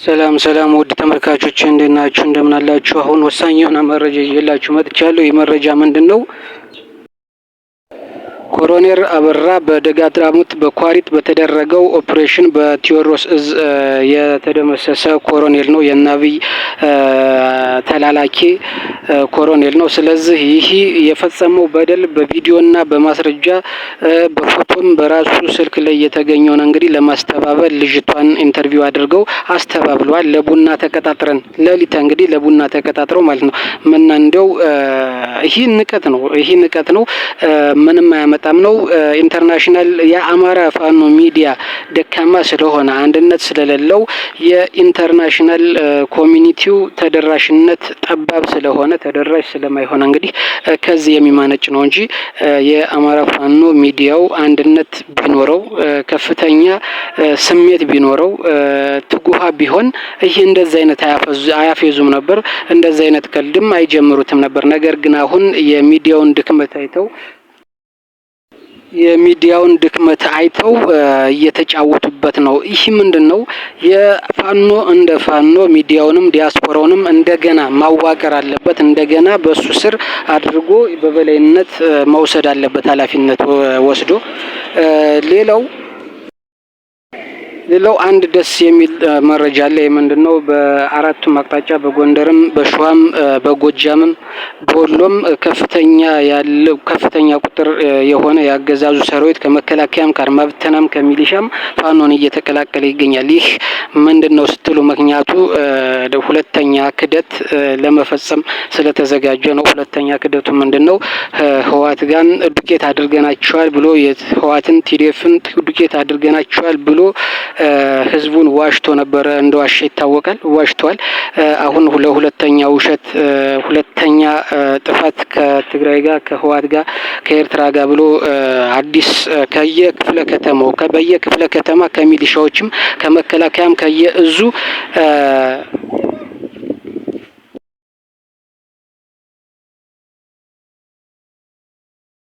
ሰላም ሰላም ውድ ተመልካቾች እንዴት ናችሁ? እንደምን አላችሁ? አሁን ወሳኝ የሆነ መረጃ ይዤላችሁ መጥቻለሁ። ይህ መረጃ ምንድነው? ኮሎኔል አበራ በደጋዳሞት በኳሪት በተደረገው ኦፕሬሽን በቴዎድሮስ እዝ የተደመሰሰ ኮሎኔል ነው። የናብይ ተላላኪ ኮሎኔል ነው። ስለዚህ ይህ የፈጸመው በደል በቪዲዮና በማስረጃ በፎቶም በራሱ ስልክ ላይ የተገኘው ነው። እንግዲህ ለማስተባበል ልጅቷን ኢንተርቪው አድርገው አስተባብለዋል። ለቡና ተቀጣጥረን ሌሊት እንግዲህ ለቡና ተቀጣጥረው ማለት ነው። ምን እንደው ይህ ንቀት ነው። ምንም አያመጣም ነው። ኢንተርናሽናል የአማራ ፋኖ ሚዲያ ደካማ ስለሆነ አንድነት ስለሌለው የኢንተርናሽናል ኮሚኒቲው ተደራሽነት ጠባብ ስለሆነ ተደራሽ ስለማይሆን እንግዲህ ከዚህ የሚማነጭ ነው እንጂ የአማራ ፋኖ ሚዲያው አንድነት ቢኖረው ከፍተኛ ስሜት ቢኖረው ትጉሃ ቢሆን ይህ እንደዚህ አይነት አያፌዙም ነበር። እንደዚህ አይነት ቀልድም አይጀምሩትም ነበር። ነገር ግን አሁን የሚዲያውን ድክመት አይተው እየተጫወቱበት ነው። ይህ ምንድነው? የፋኖ እንደ ፋኖ ሚዲያውንም ዲያስፖራውንም እንደገና ማዋቀር አለበት። እንደገና በሱ ስር አድርጎ በበላይነት መውሰድ አለበት ኃላፊነት ወስዶ ሌላው አንድ ደስ የሚል መረጃ አለ። ምንድነው? በአራቱም አቅጣጫ በጎንደርም በሸዋም በጎጃምም በወሎም ከፍተኛ ቁጥር የሆነ ያገዛዙ ሰራዊት ከመከላከያም ከአድማ ብተናም ከሚሊሻም ፋኖን እየተቀላቀለ ይገኛል። ይህ ምንድነው ስትሉ ምክንያቱ ሁለተኛ ክደት ለመፈጸም ስለተዘጋጀ ነው። ሁለተኛ ክደቱ ምንድነው? ህወሓት ጋር ዱቄት አድርገናቸዋል ብሎ የህወሓትን ቲዲኤፍን ዱቄት አድርገናቸዋል ብሎ ህዝቡን ዋሽቶ ነበረ። እንደዋሸ ይታወቃል። ዋሽቷል። አሁን ለሁለተኛ ውሸት ሁለተኛ ጥፋት ከትግራይ ጋር ከህወሓት ጋር ከኤርትራ ጋር ብሎ አዲስ በየክፍለ ከተማ ከሚሊሻዎችም ከመከላከያም ከየእዙ